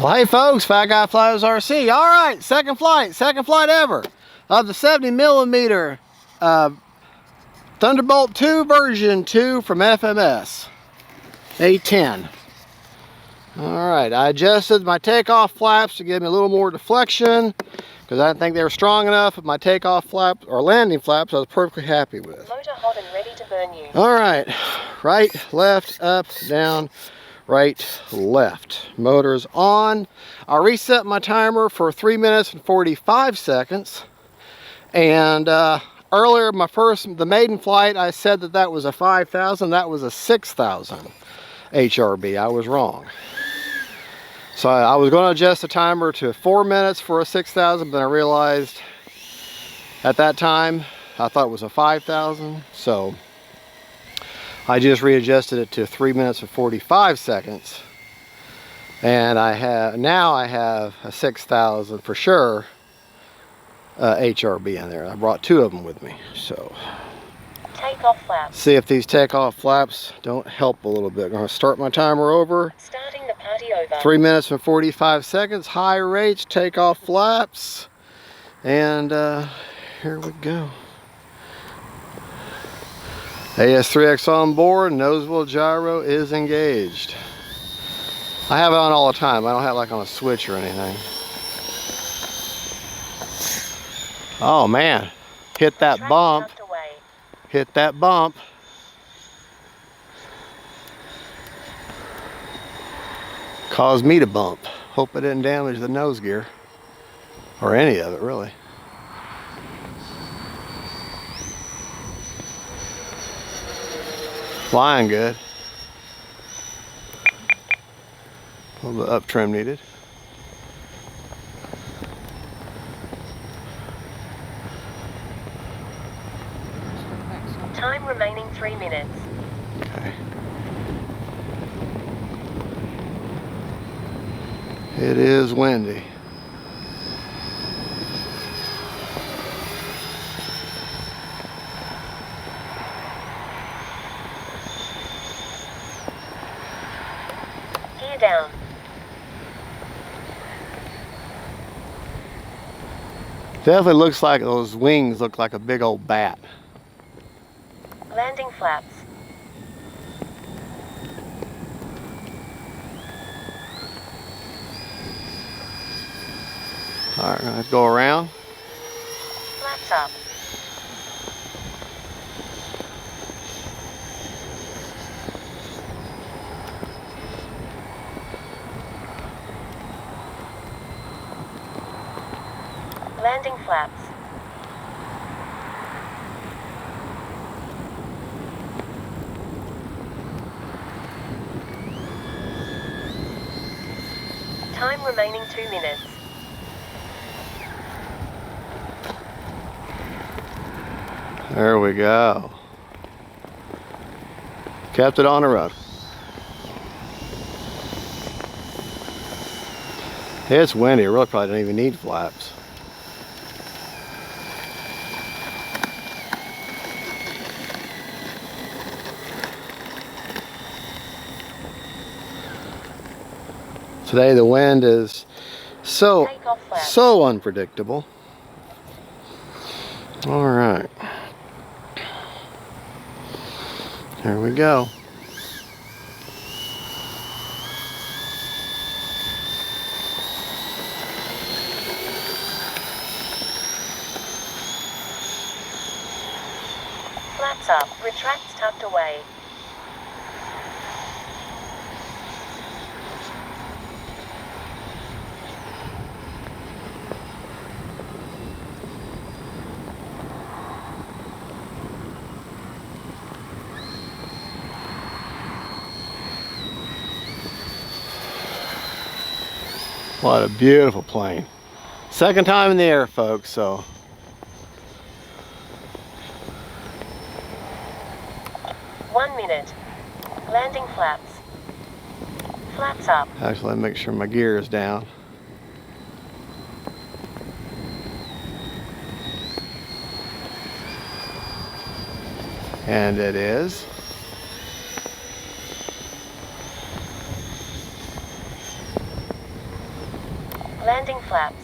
Well, hey folks, FatGuyFliesRC. All right, second flight ever of the 70mm Thunderbolt 2 version 2 from FMS A-10. All right, I adjusted my takeoff flaps to give me a little more deflection because I didn't think they were strong enough. With my takeoff flaps or landing flaps, I was perfectly happy with. Motor hot and ready to burn you. All right, right, left, up, down. Right, left. Motor's on. I reset my timer for 3 minutes and 45 seconds. And earlier, the maiden flight, I said that was a 5,000. That was a 6,000 HRB. I was wrong. So I was going to adjust the timer to 4 minutes for a 6,000, but I realized at that time, I thought it was a 5,000. So I just readjusted it to 3 minutes and 45 seconds, and now I have a 6,000 for sure HRB in there. I brought 2 of them with me, so takeoff flaps. See if these takeoff flaps don't help a little bit. I'm going to start my timer over. Starting the party over. 3 minutes and 45 seconds. High rates, takeoff flaps, and here we go. AS3X on board, nosewheel gyro is engaged. I have it on all the time. I don't have it like on a switch or anything. Oh man, hit that bump. Hit that bump. Caused me to bump. Hope it didn't damage the nose gear. Or any of it really. Flying good. A little bit up trim needed. Time remaining 3 minutes. Okay. It is windy. Down. Definitely looks like those wings look like a big old bat. Landing flaps. All right, let's go around. Flaps up. Landing flaps. Time remaining 2 minutes. There we go. Kept it on the road. It's windy. It really probably don't even need flaps. Today the wind is so unpredictable. All right, here we go. Flaps up, retracts tucked away. What a beautiful plane. Second time in the air, folks, so. 1 minute. Landing flaps. Flaps up. Actually, let me make sure my gear is down. And it is. Landing flaps.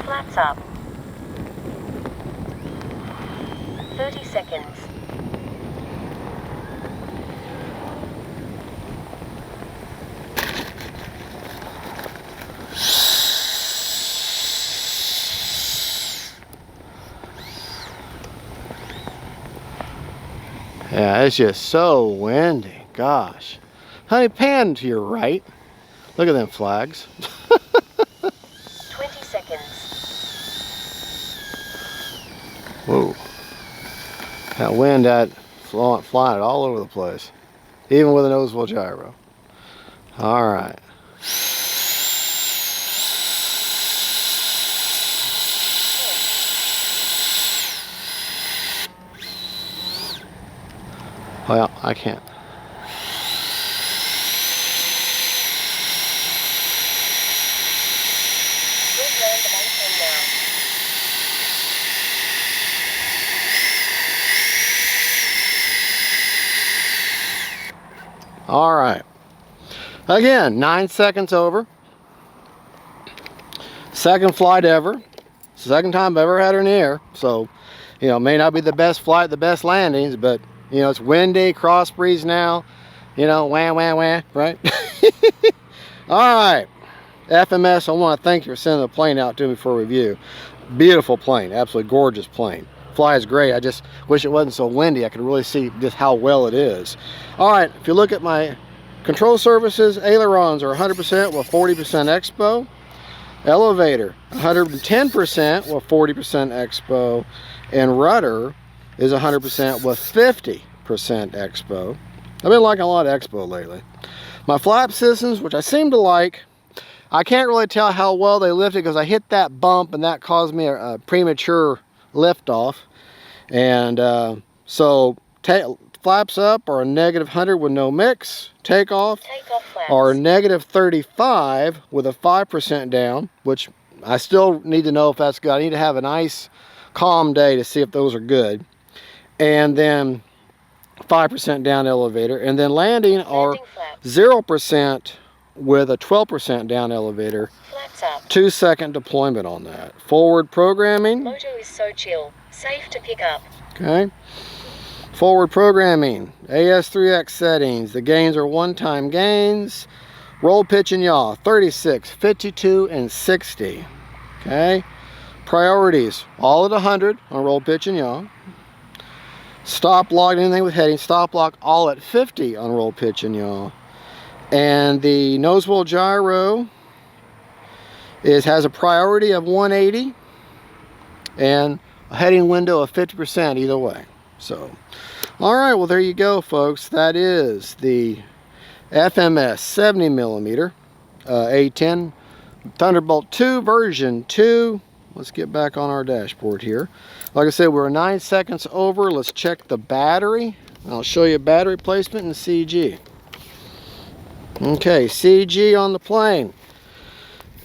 Flaps up. 30 seconds. Yeah, it's just so windy. Gosh. Honey, pan to your right. Look at them flags. 20 seconds. Whoa. That wind, that flying all over the place. Even with a nose wheel gyro. All right. Well, I can't. We've learned the A-10 now. All right. Again, 9 seconds over. Second flight ever. Second time I've ever had her in the air. So, you know, may not be the best flight, the best landings, but, you know, it's windy, cross breeze now. You know, wah, wah, wah, right? All right. FMS, I want to thank you for sending the plane out to me for review. Beautiful plane. Absolutely gorgeous plane. Flies great. I just wish it wasn't so windy. I could really see just how well it is. All right, if you look at my control surfaces, ailerons are 100% with 40% expo. Elevator, 110% with 40% expo. And rudder is 100% with 50% expo. I've been liking a lot of expo lately. My flap systems, which I seem to like, I can't really tell how well they lifted because I hit that bump and that caused me a premature liftoff. And so flaps up are a -100 with no mix. Takeoff Takeoff are flaps. -35 with a 5% down, which I still need to know if that's good. I need to have a nice calm day to see if those are good. And then 5% down elevator. And then landing are Landing flaps. 0% with a 12% down elevator. Flaps up. 2-second deployment on that. Forward programming. Motor is so chill. Safe to pick up. Okay. Forward programming. AS3X settings. The gains are one-time gains. Roll, pitch, and yaw. 36, 52, and 60. Okay. Priorities. All at 100 on roll, pitch, and yaw. Stop lock, anything with heading. Stop lock all at 50 on roll, pitch, and yaw. And the nose wheel gyro has a priority of 180 and a heading window of 50% either way. So, all right, well, there you go, folks. That is the FMS 70mm A-10 Thunderbolt 2 version 2. Let's get back on our dashboard here. Like I said, we're 9 seconds over. Let's check the battery. I'll show you battery placement and CG. Okay, CG on the plane.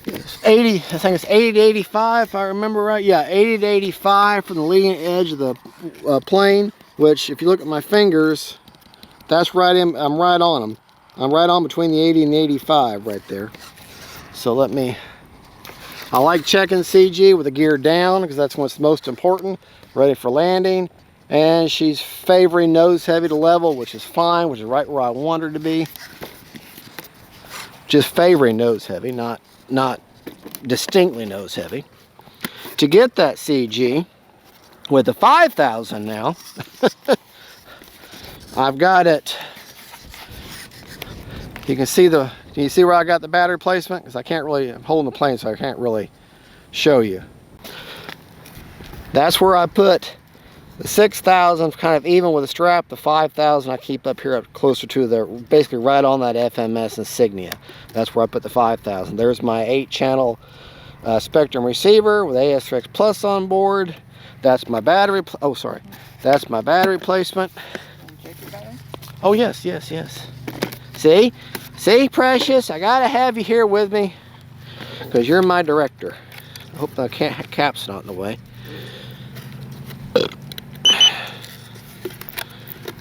It's 80, I think it's 80 to 85 if I remember right. Yeah, 80 to 85 from the leading edge of the plane, which if you look at my fingers, that's right in, I'm right on them. I'm right on between the 80 and the 85 right there. So I like checking CG with the gear down because that's what's most important. Ready for landing. And she's favoring nose heavy to level, which is fine, which is right where I want her to be. Just favoring nose heavy, not distinctly nose heavy. To get that CG with the 5000 now, I've got it. You can see can you see where I got the battery placement? Because I can't really, I'm holding the plane so I can't really show you. That's where I put the 6000 kind of even with the strap. The 5000 I keep up here up closer to the, basically right on that FMS insignia. That's where I put the 5000. There's my 8-channel Spectrum receiver with AS3X Plus on board. That's my battery, oh sorry. That's my battery placement. Oh yes, yes, yes. See? See, Precious? I gotta have you here with me because you're my director. I hope the cap's not in the way.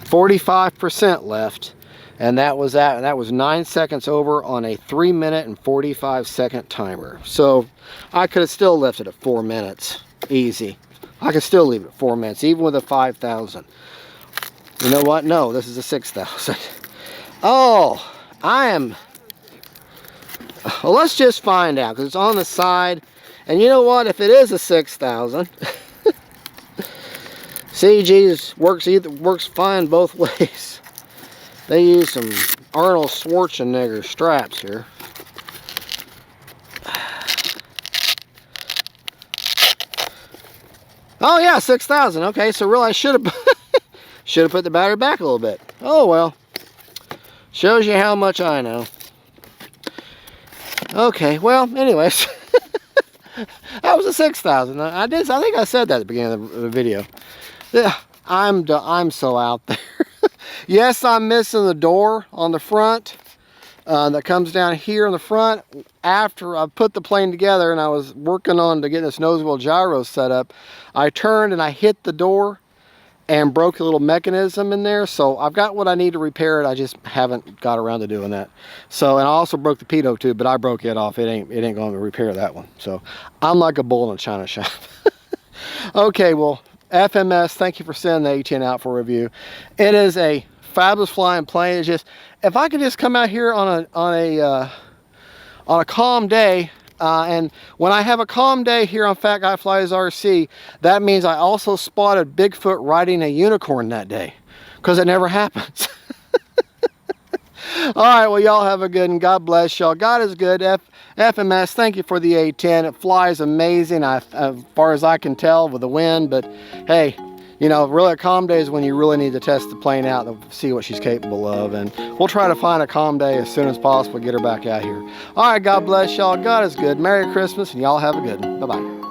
45% left. And that was that. And that was 9 seconds over on a 3 minute and 45 second timer. So I could have still left it at 4 minutes. Easy. I could still leave it at 4 minutes, even with a 5,000. You know what? No, this is a 6,000. Oh, well, let's just find out, because it's on the side. And you know what? If it is a 6,000, CG's works fine both ways. They use some Arnold Schwarzenegger straps here. Oh yeah, 6,000. Okay, so really I should have put the battery back a little bit. Oh well. Shows you how much I know. Okay, well, anyways. That was a 6,000. I think I said that at the beginning of the video. Yeah, I'm so out there. Yes, I'm missing the door on the front that comes down here on the front. After I put the plane together and I was working on to get this nose wheel gyro set up, I turned and I hit the door and broke a little mechanism in there. So I've got what I need to repair it. I just haven't got around to doing that. So, and I also broke the pitot tube, but I broke it off. It ain't going to repair that one. So I'm like a bull in a china shop. Okay, well, FMS, thank you for sending the A-10 out for review. It is a fabulous flying plane. It's just, if I could just come out here on a calm day, and when I have a calm day here on FatGuyFliesRC, that means I also spotted Bigfoot riding a unicorn that day, because it never happens. All right, well, y'all have a good one. God bless y'all. God is good. FMS, thank you for the A-10. It flies amazing, as far as I can tell, with the wind. But hey, you know, really a calm day is when you really need to test the plane out and see what she's capable of. And we'll try to find a calm day as soon as possible, get her back out here. All right, God bless y'all. God is good. Merry Christmas, and y'all have a good one. Bye-bye.